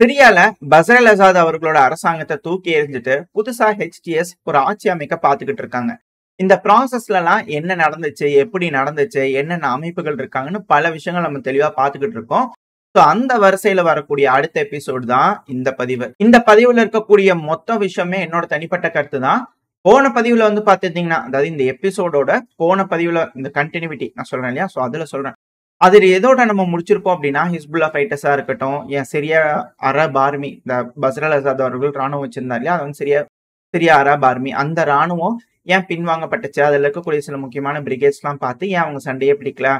சிரியால Bashar al Azad அவர்களோட அரசாங்கத்தை தூக்கி எறிஞ்சிட்டு புதுசா ஹெச்டிஎஸ் ஒரு ஆட்சி அமைக்க பாத்துக்கிட்டு இருக்காங்க. இந்த ப்ராசஸ்ல எல்லாம் என்ன நடந்துச்சு, எப்படி நடந்துச்சு, என்னென்ன அமைப்புகள் இருக்காங்கன்னு பல விஷயங்கள் நம்ம தெளிவா பாத்துக்கிட்டு இருக்கோம். சோ அந்த வரிசையில வரக்கூடிய அடுத்த எபிசோடு தான் இந்த பதிவு. இந்த பதிவுல இருக்கக்கூடிய மொத்த விஷயமே என்னோட தனிப்பட்ட கருத்து தான். போன பதிவுல வந்து பாத்துட்டீங்கன்னா, அதாவது இந்த எபிசோடோட போன பதிவுல இந்த கண்டினியூட்டி நான் சொல்றேன் இல்லையா, சோ அதுல சொல்றேன். அதுல எதோட நம்ம முடிச்சிருப்போம் அப்படின்னா, ஹிஸ்புல்லா ஃபைட்டர்ஸா இருக்கட்டும், ஏன் சிரியா அரப் ஆர்மி, இந்த பஷர் அல் அசாத் அவர்கள் ராணுவம் வச்சிருந்தார் இல்லையா, அது வந்து சிரியா அரப் ஆர்மி, அந்த ராணுவம் ஏன் பின்வாங்கப்பட்டுச்சு, அதுல இருக்கக்கூடிய சில முக்கியமான பிரிகேட்ஸ் எல்லாம் பார்த்து ஏன் அவங்க சண்டையே பிடிக்கல,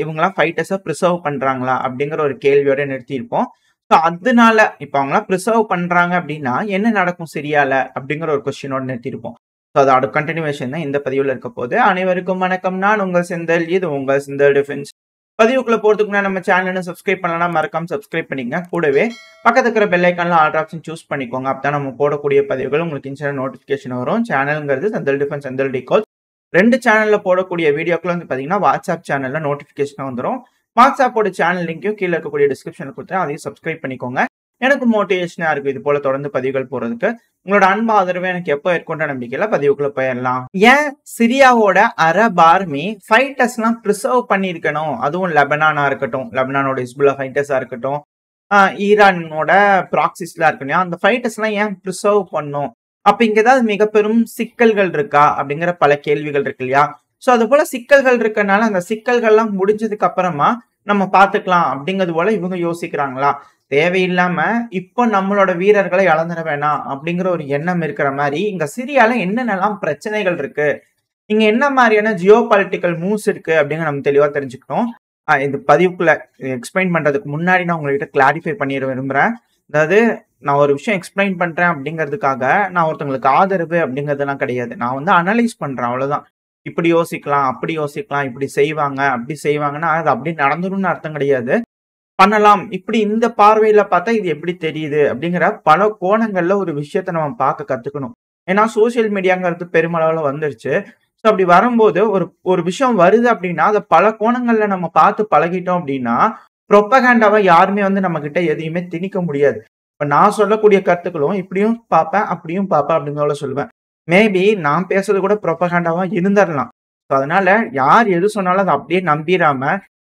இவங்கெல்லாம் ஃபைட்டர்ஸை ப்ரிசர்வ் பண்றாங்களா அப்படிங்கிற ஒரு கேள்வியோட நிறுத்தியிருப்போம். ஸோ அதனால இப்ப அவங்களாம் ப்ரிசர்வ் பண்றாங்க அப்படின்னா என்ன நடக்கும் சிரியால அப்படிங்கிற ஒரு கொஸ்டினோட நிறுத்தியிருப்போம். ஸோ அதோட கண்டினியூவேஷன் தான் இந்த பதிவுல இருக்க போது. அனைவருக்கும் வணக்கம், நான் உங்கள் செந்தில், இது உங்கள் செந்தில் டிஃபென்ஸ். பதிவுக்குள்ள போறதுக்கு முன்னாடி நம்ம சேனலை சப்ஸ்கிரைப் பண்ணலாம், மறக்காம சப்ஸ்கிரைப் பண்ணிக்கங்க. கூடவே பக்கத்துல இருக்கிற பெல் ஐக்கான்ல ஆல் ஆப்ஷன் சூஸ் பண்ணிக்கோங்க. அப்பதான் நம்ம போடக்கூடிய பதிவுகள் உங்களுக்கு இன்ஸ்டன்ட் நோட்டிபிகேஷன் வரும். சேனல்ங்கிறது செந்தில் டிஃபென்ஸ், செந்தில் டிகோட். 2 சேனல்ல போடக்கூடிய வீடியோக்கள் வந்து பாத்தீங்கன்னா வாட்ஸ்அப் சேனல்ல நோட்டிபிகேஷன் வந்துடும். வாட்ஸ்அப்போட சேனல் லிங்கையும் கீழே இருக்கக்கூடிய டிஸ்கிரிப்ஷன்ல கொடுத்துறேன், அதையும் சப்ஸ்கிரைப் பண்ணிக்கோங்க. எனக்கு மோட்டிவேஷனா இருக்கு இது போல தொடர்ந்து பதிவுகள் போறதுக்கு. உங்களோட அன்பு ஆதரவு எனக்கு எப்போ இருக்குன்ற நம்பிக்கையில பதிவுக்குள்ள போயிடலாம். ஏன் சிரியாவோட அரப் ஆர்மி ஃபைட்டர்ஸ் எல்லாம் ப்ரிசர்வ் பண்ணிருக்கணும், அதுவும் லெபனானா இருக்கட்டும், லெபனானோட ஹிஸ்புல்லா ஃபைட்டர்ஸா இருக்கட்டும், ஈரானோட ப்ராக்சிஸ்லாம் இருக்கணும், அந்த ஃபைட்டர்ஸ் எல்லாம் ஏன் ப்ரிசர்வ் பண்ணும், அப்ப இங்க ஏதாவது மிக பெரும் சிக்கல்கள் இருக்கா அப்படிங்கிற பல கேள்விகள் இருக்கு இல்லையா. சோ அது போல சிக்கல்கள் இருக்கனால அந்த சிக்கல்கள்லாம் முடிஞ்சதுக்கு அப்புறமா நம்ம பாத்துக்கலாம் அப்படிங்கிறது போல இவங்க யோசிக்கிறாங்களா. தேவையில்லாம இப்போ நம்மளோட வீரர்களை இழந்துட வேணாம் அப்படிங்கிற ஒரு எண்ணம் இருக்கிற மாதிரி இங்க சிரியால என்னென்னலாம் பிரச்சனைகள் இருக்கு, இங்க என்ன மாதிரியான ஜியோ பாலிட்டிக்கல் மூவ்ஸ் இருக்கு அப்படிங்கிற நம்ம தெளிவா தெரிஞ்சுக்கணும். இந்த பதிவுக்குள்ள எக்ஸ்பிளைன் பண்றதுக்கு முன்னாடி நான் உங்ககிட்ட கிளாரிஃபை பண்ணிட விரும்புறேன். அதாவது நான் ஒரு விஷயம் எக்ஸ்பிளைன் பண்றேன் அப்படிங்கிறதுக்காக நான் ஒருத்தவங்களுக்கு ஆதரவு அப்படிங்கிறதுலாம் கிடையாது. நான் வந்து அனலைஸ் பண்றேன், அவ்வளவுதான். இப்படி யோசிக்கலாம், அப்படி யோசிக்கலாம், இப்படி செய்வாங்க, அப்படி செய்வாங்கன்னா அது அப்படி நடந்துரும்னு அர்த்தம் கிடையாது. பண்ணலாம், இப்படி இந்த பார்வையில பார்த்தா இது எப்படி தெரியுது அப்படிங்கிற பல கோணங்கள்ல ஒரு விஷயத்த நம்ம பார்க்க கத்துக்கணும். ஏன்னா சோசியல் மீடியாங்கிறது பெருமளவுல வந்துருச்சு. ஸோ அப்படி வரும்போது ஒரு விஷயம் வருது அப்படின்னா அதை பல கோணங்கள்ல நம்ம பார்த்து பழகிட்டோம் அப்படின்னா ப்ரொப்பகேண்டாவை யாருமே வந்து நம்ம கிட்ட எதையுமே திணிக்க முடியாது. இப்ப நான் சொல்லக்கூடிய கருத்துக்களும் இப்படியும் பார்ப்பேன், அப்படியும் பார்ப்பேன் அப்படிங்கிறத சொல்லுவேன். மேபி நான் பேசுறது கூட ப்ரொப்பகேண்டாவா இருந்துடலாம். ஸோ அதனால யார் எது சொன்னாலும் அதை அப்படியே நம்பிடாம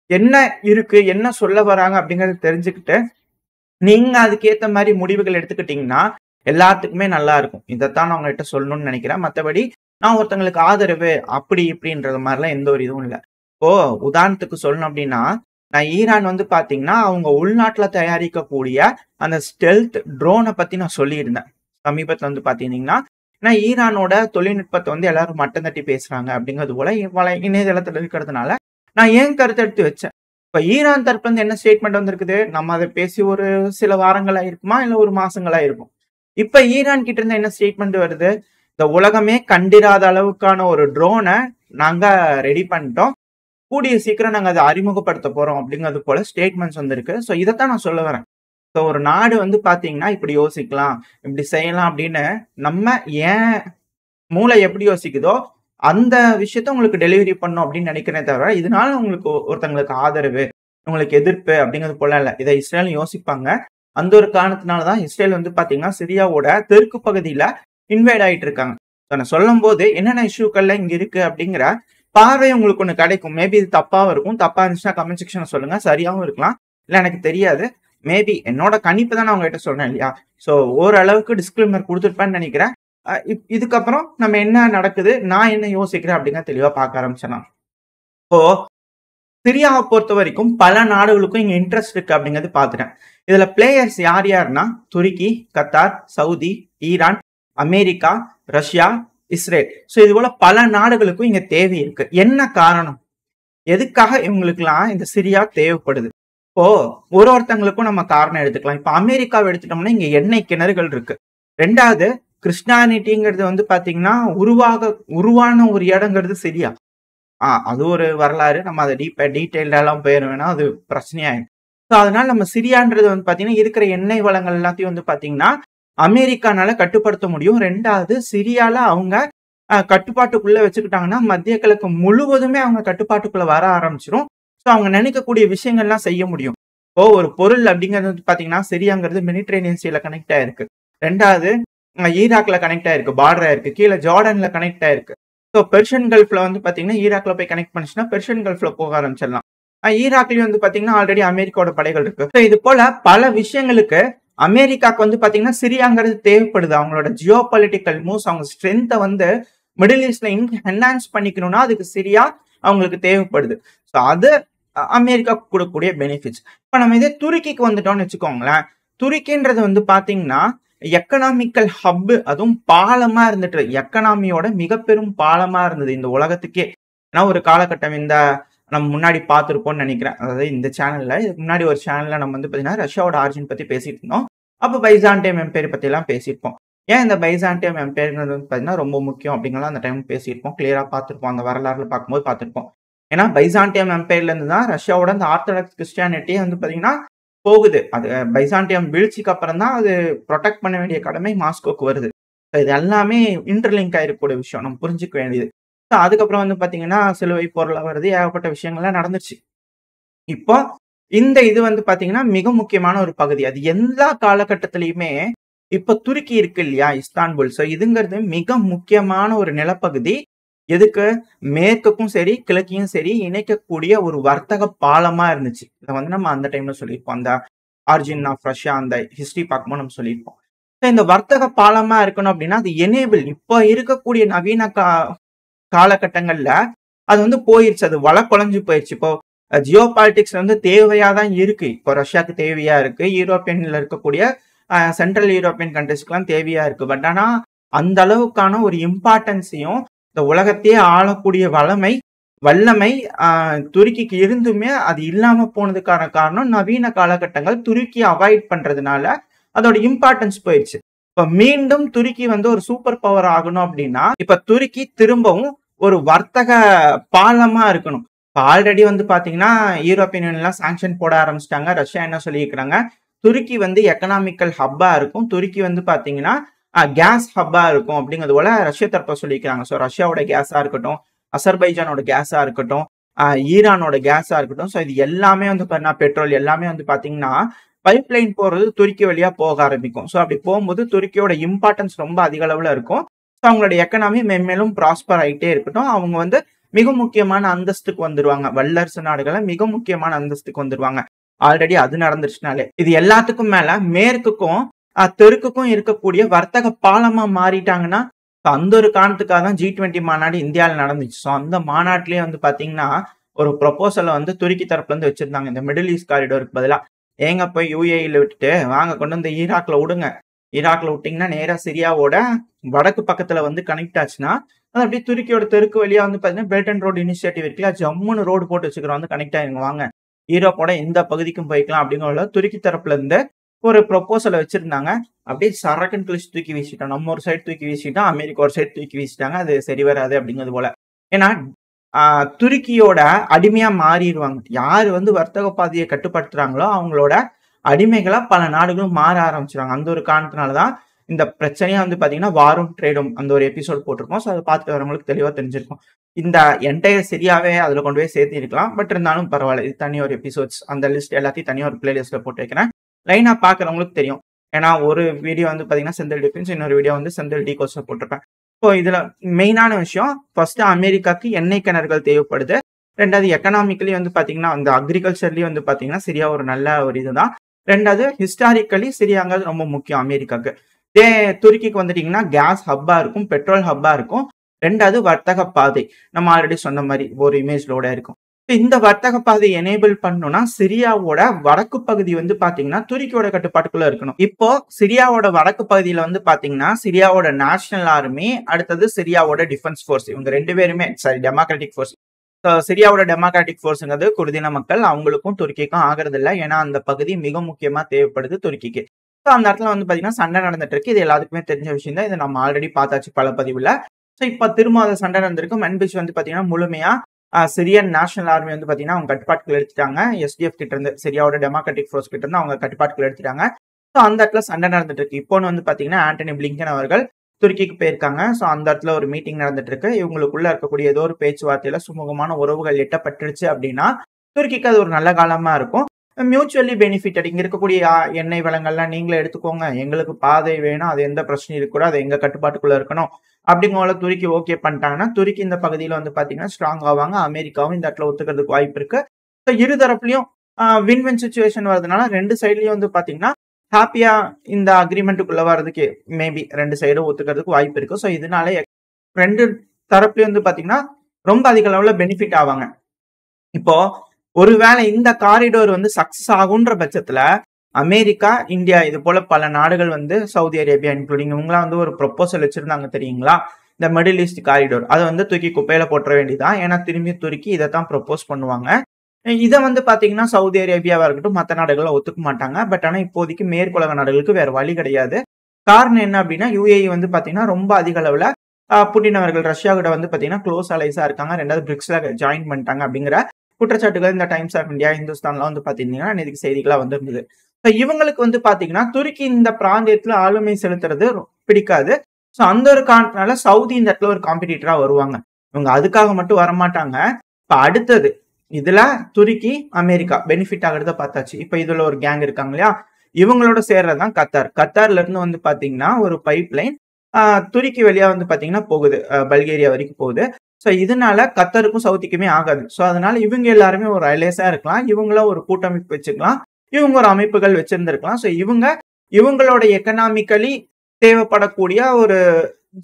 என்ன இருக்கு, என்ன சொல்ல வராங்க அப்படிங்கறத தெரிஞ்சுக்கிட்டு நீங்க அதுக்கேத்த மாதிரி முடிவுகள் எடுத்துக்கிட்டீங்கன்னா எல்லாத்துக்குமே நல்லா இருக்கும். இதைத்தான் நான் உங்ககிட்ட சொல்லணும்னு நினைக்கிறேன். மற்றபடி நான் ஒருத்தங்களுக்கு ஆதரவு அப்படி இப்படின்றது மாதிரிலாம் எந்த ஒரு இதுவும் இல்லை. இப்போ உதாரணத்துக்கு சொல்லணும் அப்படின்னா, நான் ஈரான் வந்து பாத்தீங்கன்னா அவங்க உள்நாட்டுல தயாரிக்கக்கூடிய அந்த ஸ்டெல்த் ட்ரோனை பத்தி நான் சொல்லியிருந்தேன் சமீபத்துல வந்து பாத்தீங்கன்னா. நான் ஈரானோட தொழில்நுட்பத்தை வந்து எல்லாரும் மட்டம் தட்டி பேசுறாங்க அப்படிங்கிறது போல இணையதளத்துல இருக்கிறதுனால நான் ஏன் கருத்து எடுத்து வச்சேன். இப்ப ஈரான் தரப்புல இருந்து என்ன ஸ்டேட்மெண்ட் வந்திருக்குது, நம்ம அதை பேசி ஒரு சில வாரங்களா இருக்குமா இல்ல ஒரு மாசங்களா இருக்கும். இப்ப ஈரான் கிட்ட இருந்து என்ன ஸ்டேட்மெண்ட் வருது, இந்த உலகமே கண்டிராத அளவுக்கான ஒரு ட்ரோனை நாங்க ரெடி பண்ணிட்டோம், கூடிய சீக்கிரம் நாங்க அதை அறிமுகப்படுத்த போறோம் அப்படிங்கிறது போல ஸ்டேட்மெண்ட்ஸ் வந்திருக்கு. ஸோ இதைத்தான் நான் சொல்ல வரேன். ஸோ ஒரு நாடு வந்து பாத்தீங்கன்னா இப்படி யோசிக்கலாம், இப்படி செய்யலாம் அப்படின்னு நம்ம ஏன் மூளை எப்படி யோசிக்குதோ அந்த விஷயத்த உங்களுக்கு டெலிவரி பண்ணும் அப்படின்னு நினைக்கிறேன். தவிர இதனால உங்களுக்கு ஒருத்தங்களுக்கு ஆதரவு, உங்களுக்கு எதிர்ப்பு அப்படிங்கிறது போல இல்லை. இதை இஸ்ரேல் யோசிப்பாங்க. அந்த ஒரு காரணத்தினாலதான் இஸ்ரேல் வந்து பாத்தீங்கன்னா சிரியாவோட தெற்கு பகுதியில இன்வைட் ஆயிட்டு இருக்காங்க. நான் சொல்லும் போது என்னென்ன இஷ்யூக்கள்ல இங்க இருக்கு அப்படிங்கிற பார்வை உங்களுக்கு ஒண்ணு கிடைக்கும். மேபி இது தப்பாவும் இருக்கும். தப்பா இருந்துச்சுன்னா கமெண்ட் செக்ஷன்ல சொல்லுங்க. சரியாவும் இருக்கலாம், இல்ல எனக்கு தெரியாது. மேபி என்னோட கணிப்பு தான் நான் உங்ககிட்ட சொல்றேன் இல்லையா. சோ ஓரளவுக்கு டிஸ்கிளைமர் கொடுத்துருப்பேன்னு நினைக்கிறேன். இதுக்கப்புறம் நம்ம என்ன நடக்குது, நான் என்ன யோசிக்கிறேன் அப்படிங்கிற தெளிவா பார்க்க ஆரம்பிச்சலாம். இப்போ சிரியாவை பொறுத்த வரைக்கும் பல நாடுகளுக்கும் இங்க இன்ட்ரெஸ்ட் இருக்கு அப்படிங்கிறது பாத்துட்டேன். இதுல பிளேயர்ஸ் யார் யாருன்னா துருக்கி, Qatar, Saudi, Iran, America, Russia, Israel. So இது போல பல நாடுகளுக்கும் இங்க தேவை இருக்கு. என்ன காரணம், எதுக்காக இவங்களுக்கு எல்லாம் இந்த சிரியா தேவைப்படுது? இப்போ ஒருத்தங்களுக்கும் நம்ம காரணம் எடுத்துக்கலாம். இப்ப அமெரிக்காவை எடுத்துட்டோம்னா இங்க எண்ணெய் கிணறுகள் இருக்கு. 2வது கிறிஸ்டியானிட்டிங்கிறது வந்து பாத்தீங்கன்னா உருவான ஒரு இடங்கிறது சிரியா. அது ஒரு வரலாறு, நம்ம அதை டீட்டெயில்டெல்லாம் போயிட வேணாம், அது பிரச்சனையாயிடும். ஸோ அதனால நம்ம சிரியான்றது வந்து பாத்தீங்கன்னா இருக்கிற எண்ணெய் வளங்கள் எல்லாத்தையும் வந்து பாத்தீங்கன்னா அமெரிக்கானால கட்டுப்படுத்த முடியும். 2வது சிரியால அவங்க கட்டுப்பாட்டுக்குள்ள வச்சுக்கிட்டாங்கன்னா மத்திய கிழக்கு முழுவதுமே அவங்க கட்டுப்பாட்டுக்குள்ள வர ஆரம்பிச்சிடும். ஸோ அவங்க நினைக்கக்கூடிய விஷயங்கள்லாம் செய்ய முடியும். இப்போ ஒரு பொருள் அப்படிங்கிறது வந்து பாத்தீங்கன்னா சிரியாங்கிறது மெடிட்ரேனியன் சீல கனெக்ட் ஆயிருக்கு. 2வது ஈராக்ல கனெக்ட் ஆயிருக்கு. பார்டர் ஆயிருக்கு. கீழ ஜார்டன்ல கனெக்ட் ஆயிருக்கு. ஸோ பெர்ஷியன் கல்ஃப்ல வந்து பாத்தீங்கன்னா ஈராக்ல போய் கனெக்ட் பண்ணுச்சுன்னா பெர்ஷியன் கல்ஃப்ல போக ஆரம்பிச்சிடலாம். ஈராக்லயும் வந்து பாத்தீங்கன்னா ஆல்ரெடி அமெரிக்காவோட படைகள் இருக்கு. ஸோ இது போல பல விஷயங்களுக்கு அமெரிக்காக்கு வந்து பாத்தீங்கன்னா சிரியாங்கிறது தேவைப்படுது. அவங்களோட ஜியோ பொலிட்டிக்கல் மூவ்ஸ், அவங்க ஸ்ட்ரென்த்தை வந்து மிடில் ஈஸ்ட்ல என்ஹான்ஸ் பண்ணிக்கணும்னா அதுக்கு சிரியா அவங்களுக்கு தேவைப்படுது. ஸோ அது அமெரிக்கா கொடுக்கக்கூடிய பெனிஃபிட்ஸ். இப்ப நம்ம இதே துருக்கிக்கு வந்துட்டோம்னு வச்சுக்கோங்களேன். துருக்கின்றது வந்து பாத்தீங்கன்னா எக்கனாமிக்கல் ஹப், அதுவும் பாலமா இருந்துட்டு எக்கனாமியோட மிக பெரும் பாலமா இருந்தது இந்த உலகத்துக்கே. ஏன்னா ஒரு காலகட்டம் இந்த நம்ம முன்னாடி பார்த்திருப்போம்னு நினைக்கிறேன். அதாவது இந்த சேனல்ல இதுக்கு முன்னாடி ஒரு சேனல்ல நம்ம வந்து பாத்தீங்கன்னா ரஷ்யாவோட ஆரிஜின் பத்தி பேசிட்டு இருந்தோம். அப்ப பைசாண்டியம் எம்பையர் பத்தி எல்லாம் பேசியிருப்போம். ஏன் இந்த பைசாண்டியம் எம்பையர்ங்கிறது வந்து பாத்தீங்கன்னா ரொம்ப முக்கியம் அப்படிங்கலாம் அந்த டைம் பேசியிருப்போம். கிளியரா பார்த்திருப்போம். அந்த வரலாறுல பார்க்கும்போது பார்த்திருப்போம். ஏன்னா பைசாண்டியம் எம்பையர்ல இருந்து தான் ரஷ்யாவோட அந்த ஆர்த்தடாக்ஸ் கிறிஸ்டியானிட்டி வந்து பாத்தீங்கன்னா போகுது. அது பைசாண்டியம் வீழ்ச்சிக்கு அப்புறம் தான் அது ப்ரொடெக்ட் பண்ண வேண்டிய கடமை மாஸ்கோக்கு வருது. இது எல்லாமே இன்டர்லிங்க் ஆயிருக்கக்கூடிய விஷயம். நம்ம புரிஞ்சுக்க வேண்டியது. அதுக்கப்புறம் வந்து பாத்தீங்கன்னா சிலுவை போர்லாம் வருது. ஏகப்பட்ட விஷயங்கள்லாம் நடந்துச்சு. இப்போ இந்த இது வந்து பாத்தீங்கன்னா மிக முக்கியமான ஒரு பகுதி. அது எல்லா காலகட்டத்திலயுமே இப்ப துருக்கி இருக்கு இல்லையா, இஸ்தான்புல். ஸோ இதுங்கிறது மிக முக்கியமான ஒரு நிலப்பகுதி. எதுக்கு? மேற்குக்கும் சரி கிழக்கையும் சரி இணைக்கக்கூடிய ஒரு வர்த்தக பாலமா இருந்துச்சு. இதை வந்து நம்ம அந்த டைம்ல சொல்லியிருப்போம். அந்த ஆரிஜின் ஆஃப் ரஷ்யா அந்த ஹிஸ்டரி பார்க்கும்போது நம்ம சொல்லியிருப்போம். இந்த வர்த்தக பாலமா இருக்கணும் அப்படின்னா அது எனேபிள் இப்போ இருக்கக்கூடிய நவீன காலகட்டங்கள்ல அது வந்து போயிருச்சு. அது வள குலைஞ்சு போயிருச்சு. இப்போ ஜியோ பாலிடிக்ஸ் வந்து தேவையா தான் இருக்கு. இப்போ ரஷ்யாவுக்கு தேவையா இருக்கு. யூரோப்பியன்ல இருக்கக்கூடிய சென்ட்ரல் யூரோப்பியன் கண்ட்ரிஸ்க்குலாம் தேவையா இருக்கு. பட் ஆனா அந்த அளவுக்கான ஒரு இம்பார்ட்டன்ஸையும் இந்த உலகத்தையே ஆளக்கூடிய வல்லமை துருக்கிக்கு இருந்துமே அது இல்லாம போனதுக்கான காரணம் நவீன காலகட்டங்கள் துருக்கி அவாய்ட் பண்றதுனால அதோட இம்பார்ட்டன்ஸ் போயிடுச்சு. இப்ப மீண்டும் துருக்கி வந்து ஒரு சூப்பர் பவர் ஆகணும் அப்படின்னா இப்ப துருக்கி திரும்பவும் ஒரு வர்த்தக பாலமா இருக்கணும். இப்ப ஆல்ரெடி வந்து பாத்தீங்கன்னா யூரோப்பியன் யூனியன்லாம் சாங்ஷன் போட ஆரம்பிச்சிட்டாங்க. ரஷ்யா என்ன சொல்லியிருக்கிறாங்க, துருக்கி வந்து எக்கனாமிக்கல் ஹப்பா இருக்கும். துருக்கி வந்து பாத்தீங்கன்னா கேஸ் ஹப்பா இருக்கும் அப்படிங்கிறது போல ரஷ்யா தரப்ப சொல்லியிருக்காங்க. ஸோ ரஷ்யாவோட கேஸா இருக்கட்டும், அசர்பைஜானோட கேஸா இருக்கட்டும், ஈரானோட கேஸா இருக்கட்டும். ஸோ இது எல்லாமே வந்து பெட்ரோல் எல்லாமே வந்து பாத்தீங்கன்னா பைப் லைன் போறது துருக்கி வழியா போக ஆரம்பிக்கும். ஸோ அப்படி போகும்போது துருக்கியோட இம்பார்ட்டன்ஸ் ரொம்ப அதிக அளவுல இருக்கும். ஸோ அவங்களோட எக்கனாமி மென்மேலும் ப்ராஸ்பர் ஆகிட்டே இருக்கட்டும். அவங்க வந்து மிக முக்கியமான அந்தஸ்துக்கு வந்துருவாங்க. வல்லரசு நாடுகளை மிக முக்கியமான அந்தஸ்துக்கு வந்துருவாங்க. ஆல்ரெடி அது நடந்துருச்சுனாலே. இது எல்லாத்துக்கும் மேல மேற்குக்கும் தெற்குக்கும் இருக்கக்கூடிய வர்த்தக பாலமா மாறிட்டாங்கன்னா அந்த ஒரு காரணத்துக்காக தான் G20 மாநாடு இந்தியாவில் நடந்துச்சு. ஸோ அந்த மாநாட்டிலேயே வந்து பாத்தீங்கன்னா ஒரு ப்ரொபோசலை வந்து துருக்கி தரப்புல இருந்து வச்சிருந்தாங்க. இந்த மிடில் ஈஸ்ட் காரிடோருக்கு பதிலா ஏங்க போய் யூஏஇல விட்டுட்டு வாங்க கொண்டு வந்து ஈராக்ல விடுங்க. ஈராக்ல விட்டீங்கன்னா நேரா சிரியாவோட வடக்கு பக்கத்துல வந்து கனெக்ட் ஆச்சுன்னா அது அப்படியே துருக்கியோட தெற்கு வழியா வந்து பாத்தீங்கன்னா பெல்ட் அண்ட் ரோடு இனிஷியேட்டிவ் இருக்குல்ல, ஜம்முன்னு ரோடு போட்டு வச்சுக்கிறோம் வந்து கனெக்ட் ஆயிருங்க வாங்க. ஈரோப்போட எந்த பகுதிக்கும் போய்க்கலாம் அப்படிங்கிற துருக்கி தரப்புல இருந்து ஒரு ப்ரொபோசலை வச்சிருந்தாங்க. அப்படியே சரக்குன்னு கிழிச்சு தூக்கி வீசிட்டோம். நம்ம ஒரு சைடு தூக்கி வீசிட்டோம், அமெரிக்கா ஒரு சைடு தூக்கி வீசிட்டாங்க. அது சரி வராது அப்படிங்கிறது போல. ஏன்னா துருக்கியோட அடிமையா மாறிடுவாங்க. யாரு வந்து வர்த்தக பாதையை கட்டுப்படுத்துறாங்களோ அவங்களோட அடிமைகளா பல நாடுகளும் மாற ஆரம்பிச்சிருவாங்க. அந்த ஒரு காரணத்தினாலதான் இந்த பிரச்சனையா வந்து பாத்தீங்கன்னா வாரும் ட்ரேடும் அந்த ஒரு எபிசோட் போட்டிருக்கோம். ஸோ அதை பார்த்துட்டு வரவங்களுக்கு தெளிவா தெரிஞ்சிருக்கும். இந்த என்டையர் சிரியாவே அதுல கொண்டு போய் சேர்த்து இருக்கலாம். பட் இருந்தாலும் பரவாயில்ல, இது தனி ஒரு எபிசோட்ஸ். அந்த லிஸ்ட் எல்லாத்தையும் தனியாக ஒரு பிளேலிஸ்ட்ல போட்டு வைக்கிறேன். லைனா பாக்குறவங்களுக்கு தெரியும். ஏன்னா ஒரு வீடியோ வந்து பாத்தீங்கன்னா செந்தில் டிஃபென்ஸ், இன்னொரு வீடியோ வந்து செந்தில் டிகோஸ்ல போட்டிருப்பேன். இப்போ இதுல மெயினான விஷயம் ஃபர்ஸ்ட் அமெரிக்காக்கு எண்ணெய் கிணறுகள் தேவைப்படுது. 2வது எக்கனாமிக்கலி வந்து பாத்தீங்கன்னா அந்த அக்ரிகல்ச்சர்லயும் வந்து பாத்தீங்கன்னா சிரியா ஒரு நல்ல ஒரு இதுதான். 2வது ஹிஸ்டாரிக்கலி சிரியாங்கிறது ரொம்ப முக்கியம் அமெரிக்காக்கு. இதே துருக்கிக்கு வந்துட்டீங்கன்னா கேஸ் ஹப்பா இருக்கும், பெட்ரோல் ஹப்பா இருக்கும். 2வது வர்த்தக பாதை. நம்ம ஆல்ரெடி சொன்ன மாதிரி ஒரு இமேஜ்லோட இருக்கும். இந்த வர்த்தக பாதை எனேபிள் பண்ணணும்னா சிரியாவோட வடக்கு பகுதி வந்து பாத்தீங்கன்னா துருக்கியோட கட்டுப்பாட்டுக்குள்ள இருக்கணும். இப்போ சிரியாவோட வடக்கு பகுதியில வந்து பாத்தீங்கன்னா சிரியாவோட நேஷனல் ஆர்மி, அடுத்தது சிரியாவோட டிஃபென்ஸ் ஃபோர்ஸ், இவங்க 2 பேருமே டெமோக்ராட்டிக் ஃபோர்ஸ். சிரியாவோட டெமோக்ராட்டிக் ஃபோர்ஸ்ங்கிறது குர்தின மக்கள், அவங்களுக்கும் துருக்கிக்கும் ஆகிறது இல்லை. ஏன்னா அந்த பகுதி மிக முக்கியமா தேவைப்படுது துருக்கிக்கு. ஸோ அந்த இடத்துல வந்து பாத்தீங்கன்னா சண்டை நடந்துட்டு இருக்கு. இது எல்லாத்துக்குமே தெரிஞ்ச விஷயம் தான். இதை நம்ம ஆல்ரெடி பார்த்தாச்சு பல பதிவுல. ஸோ இப்ப திரும்ப அதை சண்டை நடந்திருக்கு. மென்பீச் வந்து பாத்தீங்கன்னா முழுமையா சிரியன் நேஷனல் ஆர்மி வந்து பாத்தீங்கன்னா அவங்க கட்டுப்பாட்டுக்குள்ள எடுத்துட்டாங்க. எஸ்டிஎஃப் கிட்ட இருந்து, சிரியாவோட டெமோக்ராட்டிக் ஃபோர்ஸ் கிட்ட இருந்து அவங்க கட்டுப்பாட்டுக்குள்ள எடுத்துட்டாங்க. ஸோ அந்த இடத்துல சண்டை நடந்துட்டு இருக்கு. இப்போன்னு வந்து பாத்தீங்கன்னா ஆண்டனி பிளிங்கன் அவர்கள் துருக்கிக்கு போயிருக்காங்க. ஸோ அந்த இடத்துல ஒரு மீட்டிங் நடந்துட்டு இருக்கு. இவங்களுக்குள்ள இருக்கக்கூடிய ஏதோ ஒரு பேச்சுவார்த்தையில சுமூகமான உறவுகள் எட்டப்பட்டுருச்சு அப்படின்னா துருக்கிக்கு அது ஒரு நல்ல காலமா இருக்கும். Mutually benefited. இங்க இருக்கக்கூடிய எண்ணெய் வளங்கள்லாம் நீங்களே எடுத்துக்கோங்க. எங்களுக்கு பாதை வேணும். அது எந்த பிரச்சனையும் இருக்கக்கூடாது. அது எங்க கட்டுப்பாட்டுக்குள்ள இருக்கணும். அப்படிங்கிற துருக்கி ஓகே பண்ணிட்டாங்கன்னா, துருக்கி இந்த பகுதியில வந்து பார்த்தீங்கன்னா ஸ்ட்ராங் ஆவாங்க. அமெரிக்காவும் இந்த இடத்துல ஒத்துக்கிறதுக்கு வாய்ப்பு இருக்கு. ஸோ இரு தரப்புலயும் வின் வின் சிச்சுவேஷன் வரதுனால 2 சைட்லயும் வந்து பார்த்தீங்கன்னா, ஹாப்பியா இந்த அக்ரீமெண்ட்டுக்குள்ள வர்றதுக்கு மேபி 2 சைடும் ஒத்துக்கிறதுக்கு வாய்ப்பு இருக்கு. ஸோ இதனால 2 தரப்புலயும் வந்து பார்த்தீங்கன்னா, ரொம்ப அதிக அளவுல பெனிஃபிட் ஆவாங்க. இப்போ ஒருவேளை இந்த காரிடோர் வந்து சக்சஸ் ஆகுன்ற பட்சத்துல அமெரிக்கா, இந்தியா இது போல பல நாடுகள் வந்து சவுதி அரேபியா இன்க்ளூடிங் இவங்கலாம் வந்து ஒரு ப்ரொபோசல் வச்சிருந்தாங்க தெரியுங்களா? இந்த மிடில் ஈஸ்ட் காரிடோர் அதை வந்து தூக்கி குப்பையில போட்டுற வேண்டியதான். ஏன்னா திரும்பி துருக்கி இதை தான் ப்ரொபோஸ் பண்ணுவாங்க. இதை வந்து பாத்தீங்கன்னா சவுதி அரேபியாவா இருக்கட்டும் மற்ற நாடுகளை ஒத்துக்க மாட்டாங்க. பட் ஆனா இப்போதைக்கு மேற்குலக நாடுகளுக்கு வேற வழி கிடையாது. காரணம் என்ன அப்படின்னா யுஏஇ வந்து பாத்தீங்கன்னா ரொம்ப அதிக அளவுல புட்டின் அவர்கள் ரஷ்யா கிட்ட வந்து பாத்தீங்கன்னா க்ளோஸ் அலைஸா இருக்காங்க. 2வது பிரிக்ஸ்ல ஜாயின் பண்ணிட்டாங்க அப்படிங்கிற குற்றச்சாட்டுகள் இந்த டைம்ஸ் ஆஃப் இந்தியா, ஹிந்துஸ்தான்லாம் வந்து பாத்தீங்கன்னா இன்னைக்கு செய்திகளா வந்திருந்தது. இவங்களுக்கு வந்து பாத்தீங்கன்னா துருக்கி இந்த பிராந்தியத்துல ஆளுமை செலுத்துறது பிடிக்காது. ஸோ அந்த ஒரு காரணத்தினால சவுதி இந்த இடத்துல ஒரு காம்படிட்டரா வருவாங்க. இவங்க அதுக்காக மட்டும் வரமாட்டாங்க. இப்ப அடுத்தது இதுல துருக்கி, அமெரிக்கா பெனிஃபிட் ஆகிறத பார்த்தாச்சு. இப்ப இதுல ஒரு கேங் இருக்காங்க இல்லையா, இவங்களோட சேர்றதுதான் கத்தார். கத்தார்ல இருந்து வந்து பாத்தீங்கன்னா ஒரு பைப் லைன் துருக்கி வழியா வந்து பாத்தீங்கன்னா போகுது, பல்கேரியா வரைக்கும் போகுது. ஸோ இதனால கத்தருக்கும் சவுதிக்குமே ஆகாது. ஸோ அதனால இவங்க எல்லாருமே ஒரு அலையஸா இருக்கலாம். இவங்கள ஒரு கூட்டமைப்பு வச்சுக்கலாம். இவங்க ஒரு அமைப்புகள் வச்சிருந்திருக்கலாம். ஸோ இவங்களோட எக்கனாமிக்கலி தேவைப்படக்கூடிய ஒரு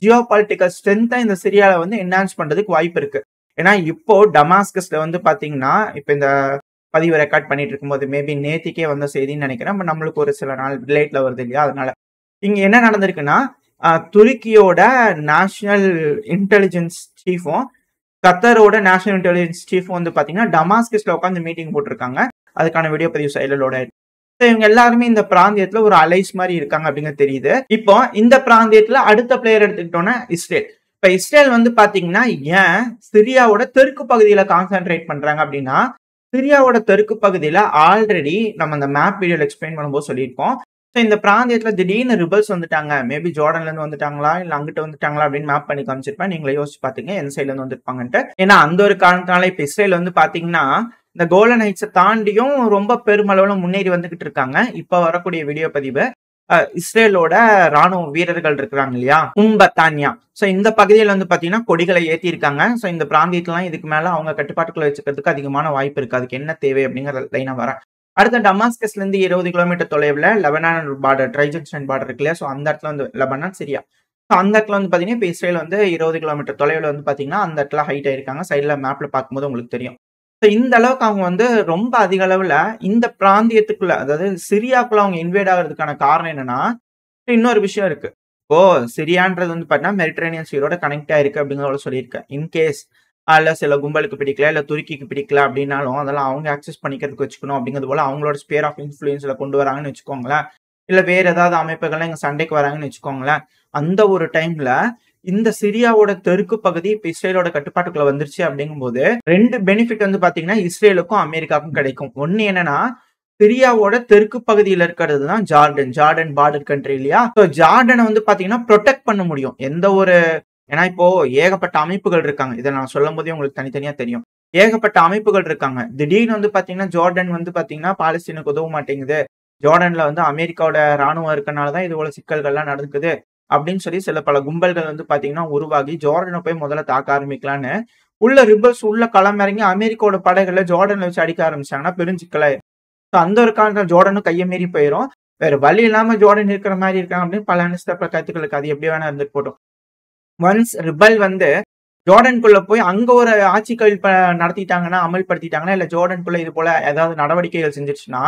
ஜியோ பாலிட்டிக்கல் ஸ்ட்ரென்த்தை இந்த சிரியால வந்து என்ஹான்ஸ் பண்றதுக்கு வாய்ப்பு இருக்கு. ஏன்னா இப்போ டமாஸ்கஸ்ல வந்து பாத்தீங்கன்னா இப்ப இந்த பதிவு ரெக்கார்ட் பண்ணிட்டு இருக்கும்போது மேபி நேத்திக்கே வந்த செய்தின்னு நினைக்கிறேன். பட் நம்மளுக்கு ஒரு சில நாள் லேட்ல வருது இல்லையா, அதனால இங்க என்ன நடந்திருக்குன்னா துருக்கியோட நேஷனல் இன்டெலிஜென்ஸ் சீஃபும் கத்தரோட நேஷனல் இன்டெலிஜென்ஸ் சீஃபும் வந்து பாத்தீங்கன்னா டமாஸ்கஸ்ல உட்காந்து மீட்டிங் போட்டிருக்காங்க. அதுக்கான வீடியோ பதிவு சைலோட இவங்க எல்லாருமே இந்த பிராந்தியத்துல ஒரு அலைஸ் மாதிரி இருக்காங்க அப்படிங்கிறது தெரியுது. இப்போ இந்த பிராந்தியத்துல அடுத்த பிளேயர் எடுத்துக்கிட்டோம்னா இஸ்ரேல். இப்ப இஸ்ரேல் வந்து பாத்தீங்கன்னா ஏன் சிரியாவோட தெற்கு பகுதியில கான்சென்ட்ரேட் பண்றாங்க அப்படின்னா, சிரியாவோட தெற்கு பகுதியில ஆல்ரெடி நம்ம அந்த மேப் வீடியோல எக்ஸ்பிளைன் பண்ணும்போது சொல்லியிருப்போம். ஸோ இந்த பிராந்தியத்துல திடீர்னு ரிபல்ஸ் வந்துட்டாங்க. மேபி ஜோர்டன்ல இருந்து வந்துட்டாங்களா இல்ல அங்கிட்ட வந்துட்டாங்களா அப்படின்னு மேப் பண்ணி காமிச்சிருப்பேன். நீங்களே யோசிச்சு பாத்தீங்க எந்த சைட்ல இருந்து வந்திருப்பாங்கன்ட்டு. ஏன்னா அந்த ஒரு காரணத்தினால இப்ப இஸ்ரேல் வந்து பாத்தீங்கன்னா இந்த கோலன் ஹைட்ஸை தாண்டியும் ரொம்ப பெருமளவுல முன்னேறி வந்துகிட்டு இருக்காங்க. இப்ப வரக்கூடிய வீடியோ பதிவு இஸ்ரேலோட ராணுவ வீரர்கள் இருக்கிறாங்க இல்லையா, உம்பத்தானியா. சோ இந்த பகுதியில வந்து பாத்தீங்கன்னா கொடிகளை ஏத்தி இருக்காங்க. சோ இந்த பிராந்தியத்திலாம் இதுக்கு மேல அவங்க கட்டுப்பாட்டுக்குள்ள வச்சுக்கிறதுக்கு அதிகமான வாய்ப்பு இருக்கு. அதுக்கு என்ன தேவை அப்படிங்கிற லைனா வரேன். அடுத்த டமாஸ்கஸ்ல இருந்து 20 கிலோமீட்டர் தொலைவுல லெபனான் பார்டர், ட்ரைஜன்ஸ்டைன் பார்டர் இருக்கு இல்லையா, சோ அந்த இடத்துல வந்து லெபனான் சிரியா. அந்த இடத்துல வந்து பாத்தீங்கன்னா இப்ப இஸ்ரேல் வந்து 20 கிலோமீட்டர் தொலைவுல வந்து பாத்தீங்கன்னா அந்த இடத்துல ஹைட் ஆயிருக்காங்க. சைட்ல மேப்ல பார்க்கும்போது உங்களுக்கு தெரியும். இந்த அளவுக்கு அவங்க வந்து ரொம்ப அதிக அளவுல இந்த பிராந்தியத்துக்குள்ள, அதாவது சிரியாக்குள்ள அவங்க இன்வேட் ஆகிறதுக்கான காரணம் என்னன்னா, இன்னொரு விஷயம் இருக்கு. இப்போ சிரியான்றது வந்து பாத்தீங்கன்னா மெடிட்டரேனியன் சீரோட கனெக்ட் ஆயிருக்கு அப்படிங்கிறத சொல்லியிருக்கேன். இன்கேஸ் அல்ல சில கும்பலுக்கு பிடிக்கல, இல்ல துருக்கிக்கு பிடிக்கல அப்படின்னாலும் அதெல்லாம் அவங்க ஆக்சஸ் பண்ணிக்கிறதுக்கு வச்சுக்கணும் அப்படிங்கிறது போல அவங்களோட ஸ்பியர் ஆஃப் இன்ஃபுளுன்ஸ்ல கொண்டு வராங்கன்னு வச்சுக்கோங்களேன். இல்ல வேற ஏதாவது அமைப்புகள்லாம் இங்க சண்டைக்கு வராங்கன்னு வச்சுக்கோங்களேன். அந்த ஒரு டைம்ல இந்த சிரியாவோட தெற்கு பகுதி இப்ப இஸ்ரேலோட கட்டுப்பாட்டுக்குள்ள வந்துருச்சு அப்படிங்கும்போது 2 பெனிஃபிட் வந்து பாத்தீங்கன்னா இஸ்ரேலுக்கும் அமெரிக்காவுக்கும் கிடைக்கும். ஒண்ணு என்னன்னா, சிரியாவோட தெற்கு பகுதியில இருக்கிறது தான் ஜார்டன் பார்டர் கண்ட்ரி இல்லையா. ஜார்டனை வந்து பாத்தீங்கன்னா ப்ரொடெக்ட் பண்ண முடியும். எந்த ஒரு, ஏன்னா இப்போ ஏகப்பட்ட அமைப்புகள் இருக்காங்க. இதை நான் சொல்லும் போதே உங்களுக்கு தனித்தனியா தெரியும். ஏகப்பட்ட அமைப்புகள் இருக்காங்க. திடீர்னு வந்து பாத்தீங்கன்னா ஜார்டன் வந்து பாத்தீங்கன்னா பாலஸ்தீனுக்கு உதவ மாட்டேங்குது, ஜார்டன்ல வந்து அமெரிக்காவோட ராணுவம் இருக்கனாலதான் இது போல சிக்கல்கள்லாம் நடக்குது அப்படின்னு சொல்லி சில பல கும்பல்கள் வந்து பாத்தீங்கன்னா உருவாகி ஜார்டனை போய் முதல்ல தாக்க ஆரம்பிக்கலான்னு உள்ள ரிபல்ஸ் உள்ள களமிறங்கி அமெரிக்காவோட படைகளை ஜார்டன்ல வச்சு அடிக்க ஆரம்பிச்சாங்கன்னா பெருஞ்சிக்கலாயிரும். அந்த ஒரு காரணத்துல ஜார்டனும் கையை மீறி போயிடும். வேற வழி இல்லாம ஜார்டன் இருக்கிற மாதிரி இருக்காங்க அப்படின்னு பல அனுஷ்ட கருத்துக்களுக்கு அது எப்படி வேணா இருந்துட்டு போட்டோம். ஒன்ஸ் ரிபல் வந்து ஜார்டனுக்குள்ள போய் அங்க ஒரு ஆட்சி கவிழ்ப்பு நடத்திட்டாங்கன்னா, அமல்படுத்திட்டாங்கன்னா, இல்ல ஜார்டனுக்குள்ள இது போல ஏதாவது நடவடிக்கைகள் செஞ்சிருச்சுன்னா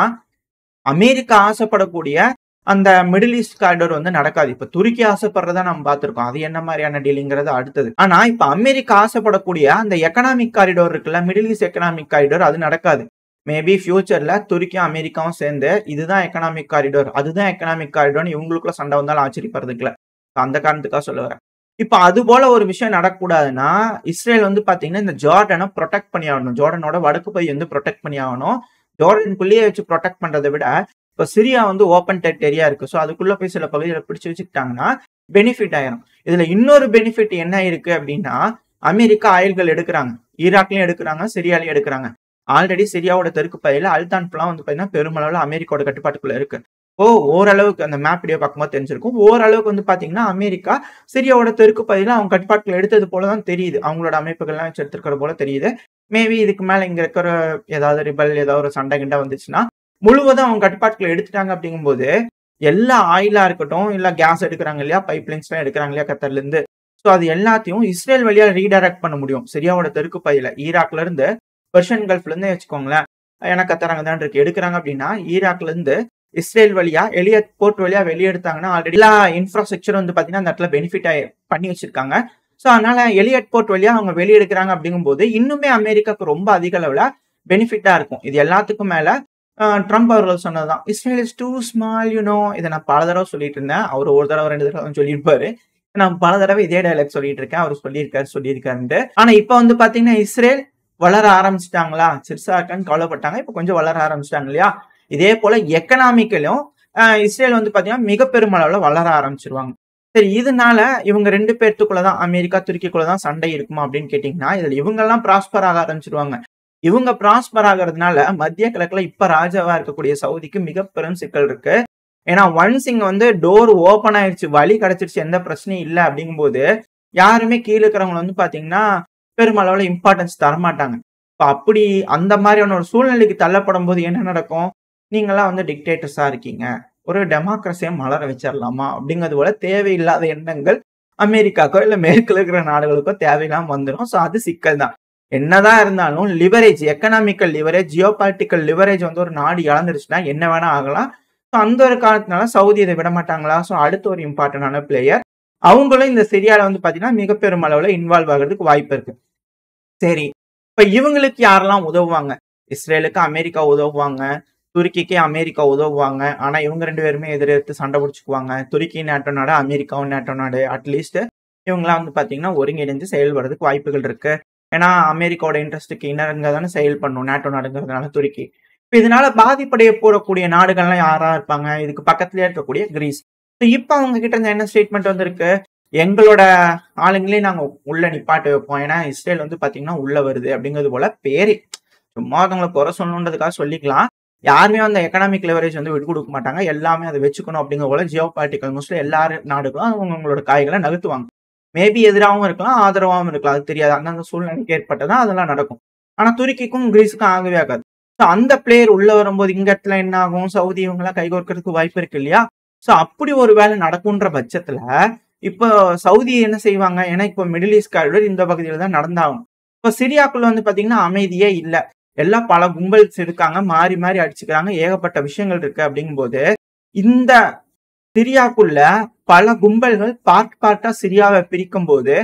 அமெரிக்கா ஆசைப்படக்கூடிய அந்த மிடில் ஈஸ்ட் காரிடோர் வந்து நடக்காது. இப்ப துருக்கி ஆசைப்படுறதா நம்ம பார்த்திருக்கோம். அது என்ன மாதிரியான டீலிங்கிறது அடுத்தது. ஆனா இப்ப அமெரிக்கா ஆசைப்படக்கூடிய அந்த எக்கனாமிக் காரிடோர் இருக்குல்ல, மிடில் ஈஸ்ட் எக்கனாமிக் காரிடோர், அது நடக்காது. மேபி ஃபியூச்சர்ல துருக்கியும் அமெரிக்காவும் சேர்ந்து இதுதான் எக்கனாமிக் காரிடோர், அதுதான் எக்கனாமிக் காரிடோர்னு இவங்களுக்குள்ள சண்டை வந்தாலும் ஆச்சரியப்படுறதுக்குல. அந்த காரணத்துக்காக சொல்ல வரேன். இப்ப அது போல ஒரு விஷயம் நடக்கக்கூடாதுன்னா இஸ்ரேல் வந்து பாத்தீங்கன்னா இந்த ஜார்டனை ப்ரொடெக்ட் பண்ணி ஆகணும். ஜார்டனோட வடக்கு பகுதி வந்து ப்ரொடெக்ட் பண்ணி ஆகணும். ஜார்டனுக்குள்ளேயே வச்சு ப்ரொடெக்ட் பண்றதை விட இப்ப சிரியா வந்து ஓப்பன் டெரிட்டரியா இருக்கு. ஸோ அதுக்குள்ள போய் சில பகுதிகளை பிடிச்சு வச்சுக்கிட்டாங்கன்னா பெனிஃபிட் ஆயிரும். இதுல இன்னொரு பெனிஃபிட் என்ன இருக்கு அப்படின்னா, அமெரிக்கா ஆயில்கள் எடுக்கிறாங்க, ஈராக்லயும் எடுக்கிறாங்க, சிரியாலையும் எடுக்கிறாங்க. ஆல்ரெடி சிரியாவோட தெற்கு பகுதியில அல்தான்ஃப்லாம் வந்து பார்த்தீங்கன்னா பெருமளவுல அமெரிக்காவோட கட்டுப்பாட்டுக்குள்ள இருக்கு. ஓரளவுக்கு அந்த மேப் வீடியோ பார்க்கும்போது தெரிஞ்சிருக்கும். ஓரளவுக்கு வந்து பார்த்தீங்கன்னா, அமெரிக்கா சிரியாவோட தெற்கு பகுதியில அவங்க கட்டுப்பாட்டுக்குள்ள எடுத்தது போல தான் தெரியுது. அவங்களோட அமைப்புகள்லாம் வச்சு எடுத்திருக்கிற போல தெரியுது. மேபி இதுக்கு மேல இங்க இருக்கிற ஏதாவது ரிபல் ஏதாவது ஒரு சண்டை கிண்டை வந்துச்சுன்னா, முழுவதும் அவங்க கட்டுப்பாட்டுக்குள்ள எடுத்துட்டாங்க அப்படிங்கும்போது, எல்லா ஆயிலா இருக்கட்டும், இல்ல கேஸ் எடுக்குறாங்க இல்லையா? பைப்லைன்ஸ்லாம் எடுக்குறாங்க இல்லையா கத்தார்லேருந்து. ஸோ அது எல்லாத்தையும் இஸ்ரேல் வழியா ரீடைரக்ட் பண்ண முடியும். சிரியாவோட தெற்கு பகுதியில. ஈராக்ல இருந்து பெர்ஷியன் கல்ஃப்லேருந்தே வச்சுக்கோங்களேன். ஏன்னா கத்தார் அங்க தான் இருக்கு. எடுக்குறாங்க அப்படின்னா, ஈராக்ல இருந்து இஸ்ரேல் வழியா எலியட் போர்ட் வழியா வெளிய எடுத்தாங்கன்னா, ஆல்ரெடி எல்லா இன்ஃப்ராஸ்ட்ரக்சரும் வந்து பார்த்தீங்கன்னா, அந்த இடத்துல பெனிஃபிட் பண்ணி வச்சிருக்காங்க. ஸோ அதனால எலியட் போர்ட் வழியா அவங்க வெளிய எடுக்குறாங்க அப்படிங்கும்போது, இன்னுமே அமெரிக்காவுக்கு ரொம்ப அதிக அளவுல பெனிஃபிட்டா இருக்கும். இது எல்லாத்துக்கும் மேல ட்ரம்ப் அவர்கள் சொன்னதுதான். Israel is too small you know. இத நான் பல தடவ சொல்லிட்டு இருந்தேன். அவரு ஒரு தடவ, 2 தடவ சொல்லியிருப்பாரு. நான் பல தடவ இதே டயலாக் சொல்லிட்டு இருக்கேன். அவரு சொல்லியிருக்காருன்ட்டு. ஆனா இப்ப வந்து பார்த்தீங்கன்னா, இஸ்ரேல் வளர ஆரம்பிச்சுட்டாங்களா? சிறுசா இருக்கான்னு கவலைப்பட்டாங்க. இப்ப கொஞ்சம் வளர ஆரம்பிச்சுட்டாங்க இல்லையா? இதே போல எக்கனாமிக்கலும் இஸ்ரேல் வந்து பார்த்தீங்கன்னா, மிக பெருமளவுல வளர ஆரம்பிச்சுருவாங்க. சரி இதனால இவங்க 2 பேத்துக்குள்ள தான் அமெரிக்கா, துருக்கிக்குள்ள தான் சண்டை இருக்குமா அப்படின்னு கேட்டீங்கன்னா, இதுல இவங்கலாம் ப்ராஸ்பர் ஆக ஆரம்பிச்சுருவாங்க. இவங்க ப்ராஸ்பர் ஆகுறதுனால மத்திய கிழக்குல இப்ப ராஜாவா இருக்கக்கூடிய சவுதிக்கு மிக பெரும் சிக்கல் இருக்கு. ஏன்னா ஒன்ஸ் இங்க வந்து டோர் ஓப்பன் ஆயிருச்சு, வழி கிடைச்சிருச்சு, எந்த பிரச்சனையும் இல்ல அப்படிங்கும்போது, யாருமே கீழ இருக்கிறவங்க வந்து பார்த்தீங்கன்னா, பெருமளவுல இம்பார்ட்டன்ஸ் தரமாட்டாங்க. இப்ப அப்படி அந்த மாதிரியான ஒரு சூழ்நிலைக்கு தள்ளப்படும்போது என்ன நடக்கும்? நீங்கலாம் வந்து டிக்டேட்டர்ஸா இருக்கீங்க. ஒரு டெமோக்ரஸிய மலர வச்சிரலாமா? அப்படிங்கிறது போல தேவையில்லாத எண்ணங்கள் அமெரிக்காக்கோ, இல்ல மேற்குல இருக்கிற நாடுகளுக்கோ தேவையில்லாம வந்துரும். ஸோ அது சிக்கல் தான். என்னதான் இருந்தாலும் லிவரேஜ், எக்கனாமிக்கல் லிவரேஜ், ஜியோபாலிட்டிக்கல் லிவரேஜ் வந்து ஒரு நாடு இழந்துருச்சுன்னா என்ன வேணா ஆகலாம். ஸோ அந்த ஒரு காரணத்தினால சவுதி இத விட மாட்டாங்களா? ஸோ அடுத்த ஒரு இம்பார்ட்டன்டான பிளேயர். அவங்களும் இந்த சிரியால வந்து பார்த்தீங்கன்னா, மிக பெரும் அளவுல இன்வால்வ் ஆகுறதுக்கு வாய்ப்பு இருக்கு. சரி. இப்ப இவங்களுக்கு யாரெல்லாம் உதவுவாங்க? இஸ்ரேலுக்கு அமெரிக்கா உதவுவாங்க. துருக்கிக்கு அமெரிக்கா உதவுவாங்க. ஆனா இவங்க 2 பேருமே எதிர்த்து சண்டை பிடிச்சுக்குவாங்க. துருக்கி நேட்டோ நாடு, அமெரிக்காவும் நேட்டோ நாடு. அட்லீஸ்ட் இவங்கலாம் வந்து பார்த்தீங்கன்னா, ஒருங்கிணைஞ்சு செயல்படுறதுக்கு வாய்ப்புகள் இருக்கு. ஏன்னா அமெரிக்காவோட இன்ட்ரெஸ்ட்க்கு இணங்க தானே செயல் பண்ணும் நேட்டோ நாடுங்கிறதுனால துருக்கி. இப்ப இதனால பாதிப்படைய போறக்கூடிய நாடுகள்லாம் யாரா இருப்பாங்க? இதுக்கு பக்கத்திலேயே இருக்கக்கூடிய கிரீஸ். இப்ப அவங்க கிட்ட இருந்து என்ன ஸ்டேட்மெண்ட் வந்திருக்கு? எங்களோட ஆளுங்களே நாங்க உள்ள நிப்பாட்டி வைப்போம். ஏன்னா இஸ்ரேல் வந்து பார்த்தீங்கன்னா, உள்ள வருது அப்படிங்கிறது போல பேரு. சும்மா அவங்கள குறை சொல்லணுன்றதுக்காக சொல்லிக்கலாம். யாருமே அந்த எக்கனாமிக் லெவரேஜ் வந்து விட்டு கொடுக்க மாட்டாங்க. எல்லாமே அத வச்சுக்கணும் அப்படிங்கிற போல ஜியோபாலிட்டிக்கல் மோஸ்ட்லி எல்லா நாடுகளும் அவங்களோட காய்கள நகர்த்துவாங்க. மேபி எதிராவும் இருக்கலாம், ஆதரவாவும் இருக்கலாம். அது தெரியாது. அந்தந்த சூழ்நிலைக்கு ஏற்பட்டதா அதெல்லாம் நடக்கும். ஆனா துருக்கிக்கும், கிரீஸுக்கும் ஆகவே ஆகாது. ஸோ அந்த பிளேயர் உள்ள வரும்போது இங்க இடத்துல என்ன ஆகும்? சவுதி இவங்கலாம் கைகோர்க்கிறதுக்கு வாய்ப்பு இருக்கு இல்லையா? ஸோ அப்படி ஒரு வேலை நடக்குன்ற பட்சத்துல, இப்போ சவுதி என்ன செய்வாங்க? ஏன்னா இப்போ மிடில் ஈஸ்ட் காரிடர் இந்த பகுதியில தான் நடந்தாகணும். இப்போ சிரியாக்குள்ள வந்து பார்த்தீங்கன்னா, அமைதியே இல்ல. எல்லாம் பல கும்பல்ஸ் இருக்காங்க. மாறி மாறி அடிச்சுக்கிறாங்க. ஏகப்பட்ட விஷயங்கள் இருக்கு அப்படிங்கும்போது, இந்த சிரியாக்குள்ள பல கும்பல்கள் பார்ட்டா சிரியாவை பிரிக்கும்போது,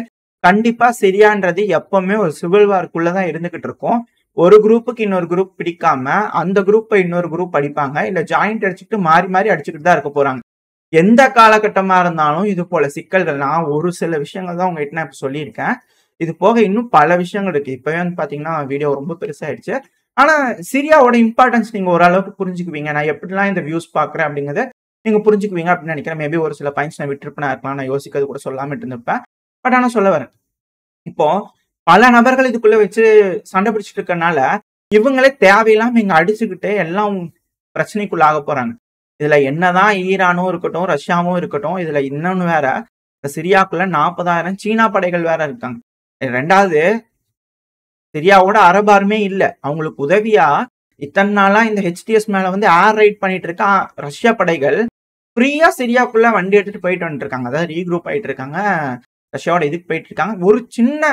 கண்டிப்பா சிரியான்றது எப்பவுமே ஒரு சிவில் வார்க்குள்ள தான் இருந்துகிட்டு இருக்கும். ஒரு குரூப்புக்கு இன்னொரு குரூப் பிடிக்காம, அந்த குரூப்ப இன்னொரு குரூப் அடிப்பாங்க. இல்ல ஜாயிண்ட் அடிச்சுக்கிட்டு மாறி மாறி அடிச்சுக்கிட்டு தான் இருக்க போறாங்க. எந்த காலகட்டமா இருந்தாலும் இது போல சிக்கல்கள் நான் ஒரு சில விஷயங்கள் தான் உங்ககிட்ட நான் இப்ப சொல்லியிருக்கேன். இது போக இன்னும் பல விஷயங்கள் இருக்கு. இப்பவே வந்து பார்த்தீங்கன்னா, வீடியோ ரொம்ப பெருசாயிடுச்சு. ஆனா சிரியாவோட இம்பார்ட்டன்ஸ் நீங்க ஓரளவுக்கு புரிஞ்சுக்குவீங்க. நான் எப்படிலாம் இந்த வியூஸ் பார்க்குறேன் அப்படிங்கிறத நீங்க புரிஞ்சுக்குவீங்க அப்படின்னு நினைக்கிறேன். மேபி ஒரு சில பாயிண்ட்ஸ் நான் விட்டுருப்பேனா இருக்கலாம். நான் யோசிக்கிறது கூட சொல்லாம இருந்திருப்பேன். பட் ஆனா சொல்ல வரேன். இப்போ பல நபர்கள் இதுக்குள்ள வச்சு சண்டை பிடிச்சிட்டு இருக்கனால, இவங்களே தேவையில்லாம இங்க அடிச்சுக்கிட்டு எல்லாம் பிரச்சனைக்குள்ள ஆக போறாங்க. இதுல என்னதான் ஈரானும் இருக்கட்டும், ரஷ்யாவும் இருக்கட்டும், இதுல இன்னொன்னு வேற, இந்த சிரியாக்குள்ள 40,000 சீனா படைகள் வேற இருக்காங்க. 2வது சிரியாவோட அரபு ஆர்மியே இல்ல. அவங்களுக்கு உதவியா இத்தனை நாளா இந்த ஹெச்டிஎஸ் மேல வந்து ஏர் ரைட் பண்ணிட்டு இருக்க ரஷ்யா படைகள் ஃப்ரீயா சிரியாக்குள்ள வண்டி எடுத்துட்டு போயிட்டு வந்துட்டு இருக்காங்க. அதாவது ரீக்ரூப் ஆயிட்டு இருக்காங்க. ரஷ்யாவோட இதுக்கு போயிட்டு இருக்காங்க. ஒரு சின்ன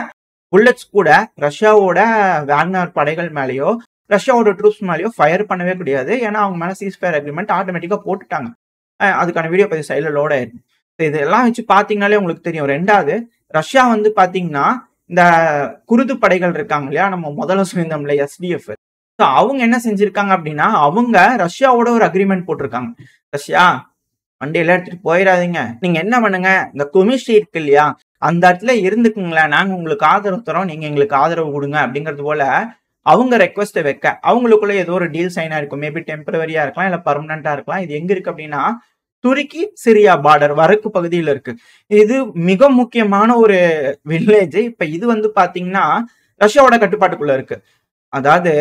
புல்லட்ஸ் கூட ரஷ்யாவோட வேக்னர் படைகள் மேலேயோ, ரஷ்யாவோட ட்ரூப்ஸ் மேலேயோ ஃபயர் பண்ணவே கிடையாது. ஏன்னா அவங்க மேல சீஸ்ஃபயர் அக்ரிமெண்ட் ஆட்டோமேட்டிக்கா போட்டுட்டாங்க. அதுக்கான வீடியோ பதிவு சைட்ல லோட் ஆயிருக்கு. இதெல்லாம் வச்சு பாத்தீங்கன்னாலே உங்களுக்கு தெரியும். 2வது ரஷ்யா வந்து பாத்தீங்கன்னா, இந்த குருது படைகள் இருக்காங்க இல்லையா? நம்ம முதல்ல சொல்லியிருந்தோம்ல எஸ்டிஎஃப். ஸோ அவங்க என்ன செஞ்சிருக்காங்க அப்படின்னா, அவங்க ரஷ்யாவோட ஒரு அக்ரிமெண்ட் போட்டிருக்காங்க. ரஷ்யா வண்டியெல்லாம் எடுத்துட்டு போயிடாதீங்க. நீங்க என்ன பண்ணுங்க, இந்த குமிஷி இருக்கு இல்லையா? அந்த இடத்துல இருந்துக்குங்களேன். நாங்க உங்களுக்கு ஆதரவு தரோம். நீங்க எங்களுக்கு ஆதரவு கொடுங்க அப்படிங்கிறது போல அவங்க ரெக்வெஸ்ட் வைக்க, அவங்களுக்குள்ள ஏதோ ஒரு டீல் சைன் ஆயிருக்கும். மேபி டெம்பரவரியா இருக்கலாம், இல்ல பெர்மனண்டா இருக்கலாம். இது எங்க இருக்கு அப்படின்னா, துருக்கி சிரியா பார்டர் வடக்கு பகுதியில இருக்கு. இது மிக முக்கியமான ஒரு வில்லேஜ். இப்ப இது வந்து பாத்தீங்கன்னா ரஷ்யாவோட கட்டுப்பாட்டுக்குள்ள இருக்கு. அதாவது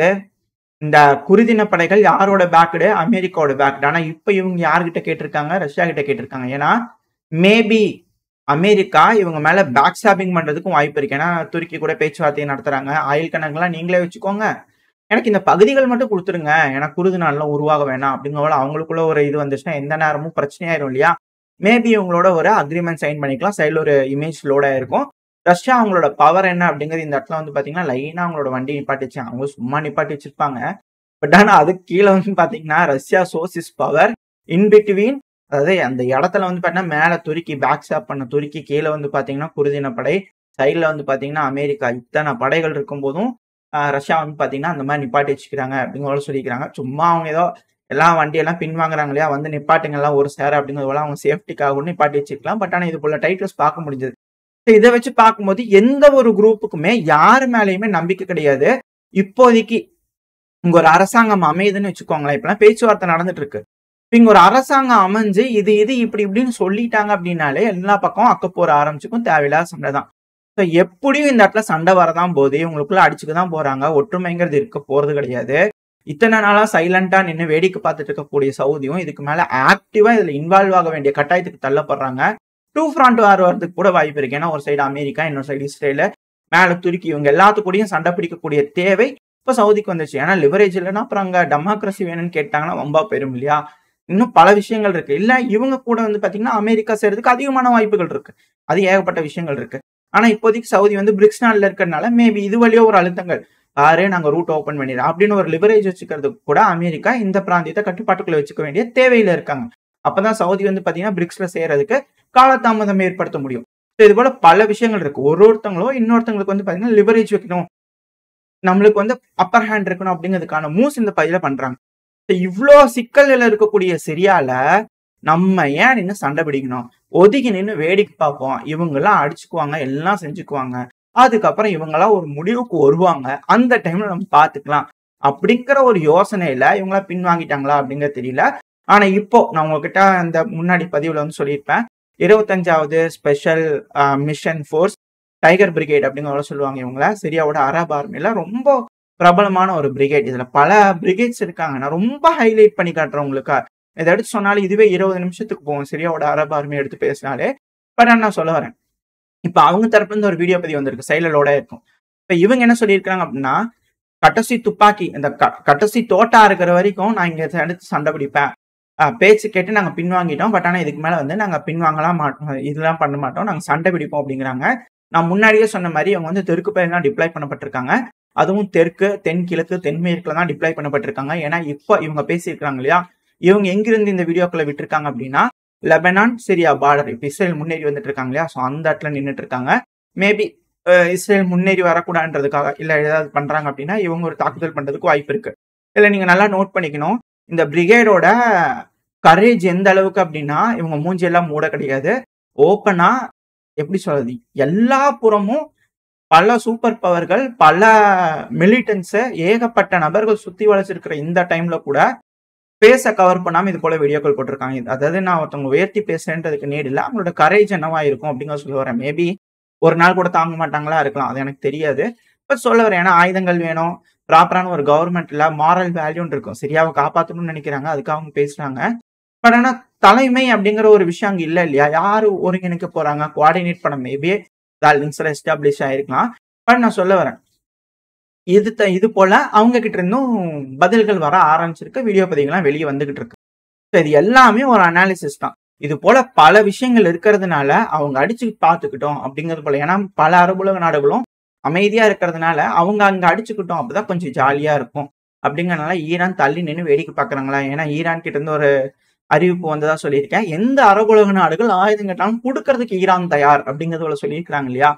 இந்த குருதின படைகள் யாரோட பேக்டு? அமெரிக்காவோட பேக்டு. ஆனா இப்ப இவங்க யார்கிட்ட கேட்டிருக்காங்க? ரஷ்யா கிட்ட கேட்டிருக்காங்க. ஏன்னா மேபி அமெரிக்கா இவங்க மேல பேக் ஸ்டாப்பிங் பண்றதுக்கும் வாய்ப்பு இருக்கு. ஏன்னா துருக்கி கூட பேச்சுவார்த்தை நடத்துறாங்க. ஆயில் கணக்குலாம் நீங்களே வச்சுக்கோங்க. எனக்கு இந்த பகுதிகள் மட்டும் குடுத்துருங்க. ஏன்னா குருது நாடுலாம் உருவாக வேணாம் அப்படிங்கிற அவங்களுக்குள்ள ஒரு இது வந்துச்சுன்னா எந்த நேரமும் பிரச்சனையாயிரும் இல்லையா? மேபி இவங்களோட ஒரு அக்ரீமெண்ட் சைன் பண்ணிக்கலாம். சைடுல ஒரு இமேஜ் லோட் ஆயிருக்கும். ரஷ்யா அவங்களோட பவர் என்ன அப்படிங்கிறது இந்த இடத்துல வந்து பாத்தீங்கன்னா லைனா அவங்களோட வண்டி நிப்பாட்டி அவங்க சும்மா நிப்பாட்டி வச்சிருப்பாங்க. பட் ஆனா அதுக்கு கீழே வந்து பாத்தீங்கன்னா Russia shows is power in between. அதாவது அந்த இடத்துல வந்து பாத்தீங்கன்னா மேல துருக்கி பேக் ஸ்டாப் பண்ண துருக்கி, கீழே வந்து பாத்தீங்கன்னா குருதின படை, சைட்ல வந்து பாத்தீங்கன்னா அமெரிக்கா. இத்தனை படைகள் இருக்கும் போதும் ரஷ்யா வந்து பாத்தீங்கன்னா அந்த மாதிரி நிப்பாட்டி வச்சுக்கிறாங்க அப்படிங்கிற சொல்லிக்கிறாங்க. சும்மா அவங்க ஏதோ எல்லாம் வண்டியெல்லாம் பின் வாங்குறாங்க இல்லையா, வந்து நிப்பாட்டுங்க எல்லாம் ஒரு சேர அப்படிங்கிறத அவங்க சேஃப்டிக்காக நிப்பாட்டி வச்சுக்கலாம். பட் ஆனா இது போல டைட்டில்ஸ் பார்க்க முடிஞ்சது. இதை வச்சு பார்க்கும்போது எந்த ஒரு குரூப்புக்குமே யாரு மேலேயுமே நம்பிக்கை கிடையாது. இப்போதைக்கு இங்க ஒரு அரசாங்கம் அமையுதுன்னு வச்சுக்கோங்களேன். இப்பெல்லாம் பேச்சுவார்த்தை நடந்துட்டு இருக்கு. இங்க ஒரு அரசாங்கம் அமைஞ்சு இது இப்படி இப்படின்னு சொல்லிட்டாங்க அப்படின்னாலே எல்லா பக்கம் அக்கப்போர ஆரம்பிச்சுக்கும். தேவையில்லாத சண்டை தான். எப்படியும் இந்த இடத்துல சண்டை வரதான் போது இவங்களுக்குள்ள அடிச்சுக்கதான் போறாங்க. ஒற்றுமைங்கிறது இருக்க போறது கிடையாது. இத்தனை நாளா சைலண்டா நின்று வேடிக்கை பார்த்துட்டு இருக்கக்கூடிய சவுதியும் இதுக்கு மேல ஆக்டிவா இதுல இன்வால்வ் ஆக வேண்டிய கட்டாயத்துக்கு தள்ளப்படுறாங்க. டூ ஃப்ரண்ட் வார் வரதுக்கு கூட வாய்ப்பு இருக்கு. ஏன்னா ஒரு சைடு அமெரிக்கா, இன்னொரு சைடு இஸ்ரேல், மேல துருக்கி, இவங்க எல்லாத்துக்கூடயும் சண்டை பிடிக்கக்கூடிய தேவை இப்ப சவுதிக்கு வந்துச்சு. ஏன்னா லிவரேஜ் இல்லைன்னா அப்புறம் அங்க டெமோக்ரஸி வேணும்னு கேட்டாங்கன்னா வம்பா போயிரும் இல்லையா? இன்னும் பல விஷயங்கள் இருக்கு. இல்ல இவங்க கூட வந்து பாத்தீங்கன்னா அமெரிக்கா செய்யறதுக்கு அதிகமான வாய்ப்புகள் இருக்கு. அது ஏகப்பட்ட விஷயங்கள் இருக்கு. ஆனா இப்போதைக்கு சவுதி வந்து பிரிக்ஸ் நாடுல இருக்கிறதுனால மேபி இது வழியோ ஒரு அழுத்தங்கள் நாங்க ரூட் ஓபன் பண்ணிடுறோம் அப்படின்னு ஒரு லிவரேஜ் வச்சுக்கிறதுக்கு கூட அமெரிக்கா இந்த பிராந்தியத்தை கட்டுப்பாட்டுக்குள்ள வச்சுக்க வேண்டிய தேவையில இருக்காங்க. அப்பதான் சவுதி வந்து பாத்தீங்கன்னா பிரிக்ஸ்ல செய்யறதுக்கு காலதாமதம் ஏற்படுத்த முடியும். இது போல பல விஷயங்கள் இருக்கு. ஒருத்தங்களும் இன்னொருத்தங்களுக்கு வந்து பாத்தீங்கன்னா லிவரேஜ் வைக்கணும், நம்மளுக்கு வந்து அப்பர் ஹேண்ட் இருக்கணும் அப்படிங்கிறதுக்கான மூவ்ஸ் இந்த பகுதியில பண்றாங்க. இவ்வளோ சிக்கல்ல இருக்கக்கூடிய சிரியால நம்ம ஏன் நின்று சண்டை பிடிக்கணும்? ஒதுக்கி நின்று வேடிக்கை பார்ப்போம். இவங்கெல்லாம் அடிச்சுக்குவாங்க, எல்லாம் செஞ்சுக்குவாங்க. அதுக்கப்புறம் இவங்கெல்லாம் ஒரு முடிவுக்கு வருவாங்க. அந்த டைம்ல நம்ம பார்த்துக்கலாம் அப்படிங்கிற ஒரு யோசனையில இவங்களாம் பின் வாங்கிட்டாங்களா அப்படிங்கிறது தெரியல. ஆனா இப்போ நான் உங்ககிட்ட அந்த முன்னாடி பதிவுல வந்து சொல்லியிருப்பேன். 25வது special mission force tiger brigade அப்படிங்கிற சொல்லுவாங்க. இவங்கள சிரியாவோட அரபு ஆர்மில ரொம்ப பிரபலமான ஒரு பிரிகேட். இதுல பல பிரிகேட்ஸ் இருக்காங்க. நான் ரொம்ப ஹைலைட் பண்ணி காட்டுறேன் உங்களுக்கு. இதை எடுத்து சொன்னாலும் இதுவே 20 நிமிஷத்துக்கு போகும் சிரியாவோட அரபு ஆர்மி எடுத்து பேசினாலே. பட் நான் சொல்ல வரேன், இப்ப அவங்க தரப்புல இருந்து ஒரு வீடியோ பதிவு வந்திருக்கு, சைலலோட இருக்கும். இப்ப இவங்க என்ன சொல்லியிருக்காங்க அப்படின்னா, கடைசி துப்பாக்கி இந்த கடைசி தோட்டா இருக்கிற வரைக்கும் நான் இங்க எடுத்து சண்டை பிடிப்பேன். பேச்சு கேட்டு நாங்க பின்வாங்கிட்டோம். பட் ஆனா இதுக்கு மேல வந்து நாங்க பின்வாங்கலாம் மாட்டோம், இதெல்லாம் பண்ண மாட்டோம், நாங்க சண்டை பிடிப்போம் அப்படிங்கிறாங்க. நான் முன்னாடியே சொன்ன மாதிரி அவங்க வந்து தெற்கு பகுதியில் தான் டிப்ளாய் பண்ணப்பட்டிருக்காங்க. அதுவும் தெற்கு, தென்கிழக்கு, தென்மேற்குல தான் டிப்ளாய் பண்ணப்பட்டிருக்காங்க. ஏன்னா இப்ப இவங்க பேசியிருக்காங்க இல்லையா, இவங்க எங்கிருந்து இந்த வீடியோக்களை விட்டுருக்காங்க அப்படின்னா லெபனான் சிரியா பார்டர். இப்ப இஸ்ரேல் முன்னேறி வந்துட்டு இருக்காங்க இல்லையா, ஸோ அந்த இடத்துல நின்றுட்டு இருக்காங்க. மேபி இஸ்ரேல் முன்னேறி வரக்கூடாதுன்றதுக்காக இல்ல ஏதாவது பண்றாங்க அப்படின்னா இவங்க ஒரு தாக்குதல் பண்றதுக்கு வாய்ப்பு இருக்கு. இல்ல நீங்க நல்லா நோட் பண்ணிக்கணும், இந்த பிரிகேடோட கரேஜ் எந்த அளவுக்கு அப்படின்னா இவங்க மூஞ்சியெல்லாம் மூட கிடையாது. ஓப்பனா எப்படி சொல்றது, எல்லா புறமும் பல சூப்பர் பவர்கள், பல மிலிட்டன்ஸ், ஏகப்பட்ட நபர்கள் சுத்தி வளைச்சிருக்கிற இந்த டைம்ல கூட பேச கவர் பண்ணாம இது போல வீடியோக்கள் போட்டிருக்காங்க. அதாவது நான் ஒருத்தவங்க உயர்த்தி பேசுறேன்றதுக்கு நேர் இல்லை, அவங்களோட கரேஜ் என்னவா இருக்கும் அப்படிங்கிற சொல்ல வரேன். மேபி ஒரு நாள் கூட தாங்க மாட்டாங்களா இருக்கலாம், அது எனக்கு தெரியாது. பட் சொல்ல வரேன், ஏன்னா ஆயுதங்கள் வேணும், ப்ராப்பரான ஒரு கவர்மெண்ட்ல மாரல் வேல்யூன்னு இருக்கும். சரியாவை காப்பாற்றணும்னு நினைக்கிறாங்க, அதுக்காக அவங்க பேசுறாங்க. பட் ஆனா தலைமை அப்படிங்கிற ஒரு விஷயம் அங்க இல்ல இல்லையா, யாரு ஒருங்கிணைக்க போறாங்க, கோஆர்டினேட் பண்ண மேபி எஸ்டாப்ளிஷ் ஆயிருக்கலாம். பட் நான் சொல்ல வரேன், இது போல அவங்க கிட்ட இருந்தும் பதில்கள் வர ஆரம்பிச்சிருக்கு, வீடியோ பதிவுகள்லாம் வெளியே வந்துகிட்டு இருக்கு. இது எல்லாமே ஒரு அனாலிசிஸ் தான். இது போல பல விஷயங்கள் இருக்கிறதுனால அவங்க அடிச்சு பார்த்துக்கிட்டோம் அப்படிங்கிறது போல. ஏன்னா பல அரபுலக நாடுகளும் அமைதியா இருக்கிறதுனால அவங்க அங்க அடிச்சுக்கிட்டோம் அப்பதான் கொஞ்சம் ஜாலியா இருக்கும் அப்படிங்கறதுனால ஈரான் தள்ளி நின்று வேடிக்கை பாக்குறாங்களா. ஏன்னா ஈரான் கிட்ட இருந்து ஒரு அறிவிப்பு வந்ததா சொல்லியிருக்கேன், எந்த அரபுலக நாடுகள் ஆயுதம் கேட்டாலும் கொடுக்கறதுக்கு ஈரான் தயார் அப்படிங்கறத சொல்லியிருக்கிறாங்க இல்லையா.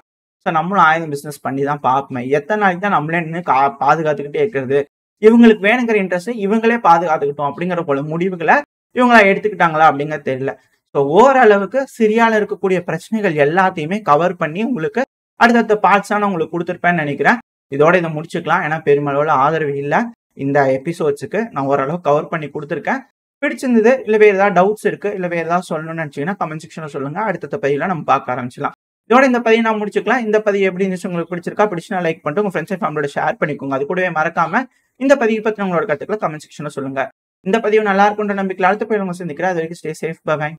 ஸோ நம்மளும் ஆயுதம் பிசினஸ் பண்ணி தான் பார்ப்போம். எத்தனை நாளைக்கு தான் நம்மளே நின்று பாதுகாத்துக்கிட்டே இருக்கிறது, இவங்களுக்கு வேணுங்கிற இன்ட்ரெஸ்ட் இவங்களே பாதுகாத்துக்கிட்டோம் அப்படிங்கிற போல முடிவுகளை இவங்களா எடுத்துக்கிட்டாங்களா அப்படிங்கிறது தெரியல. ஸோ ஓரளவுக்கு சிரியால இருக்கக்கூடிய பிரச்சனைகள் எல்லாத்தையுமே கவர் பண்ணி உங்களுக்கு அடுத்தடுத்த பார்ட்ஸான உங்களுக்கு கொடுத்துருப்பேன்னு நினைக்கிறேன். இதோட இதை முடிச்சுக்கலாம், ஏன்னா பெருமளவுல ஆதரவு இல்லை இந்த எபிசோட்ஸுக்கு. நான் ஓரளவு கவர் பண்ணி கொடுத்துருக்கேன். பிடிச்சிருந்தது இல்லை வேற ஏதாவது டவுட்ஸ் இருக்கு இல்லை வேற ஏதாவது சொல்லணும்னு நினைச்சீங்கன்னா கமெண்ட் செக்ஷன்ல சொல்லுங்க. அடுத்த பதிவுல நம்ம பார்க்க ஆரம்பிச்சிடலாம். இதோட இந்த பதிவை நான் முடிச்சுக்கலாம். இந்த பதிவு எப்படி இருந்துச்சு, உங்களுக்கு பிடிச்சிருக்கா? பிடிச்சுனா லைக் பண்ணிட்டு உங்க ஃப்ரெண்ட்ஸ் அண்ட் ஃபேமிலியோட ஷேர் பண்ணிக்கோங்க. அது கூடவே மறக்காம இந்த பதிவு பத்தின உங்களோட கருத்துக்களை கமெண்ட் செக்ஷன்ல சொல்லுங்க. இந்த பதிவு நல்லா இருக்குன்ற நம்பிக்கையில அடுத்த பதிவுல உங்களை சந்திக்கிறேன். அது வரைக்கும் ஸ்டே சேஃப். பை.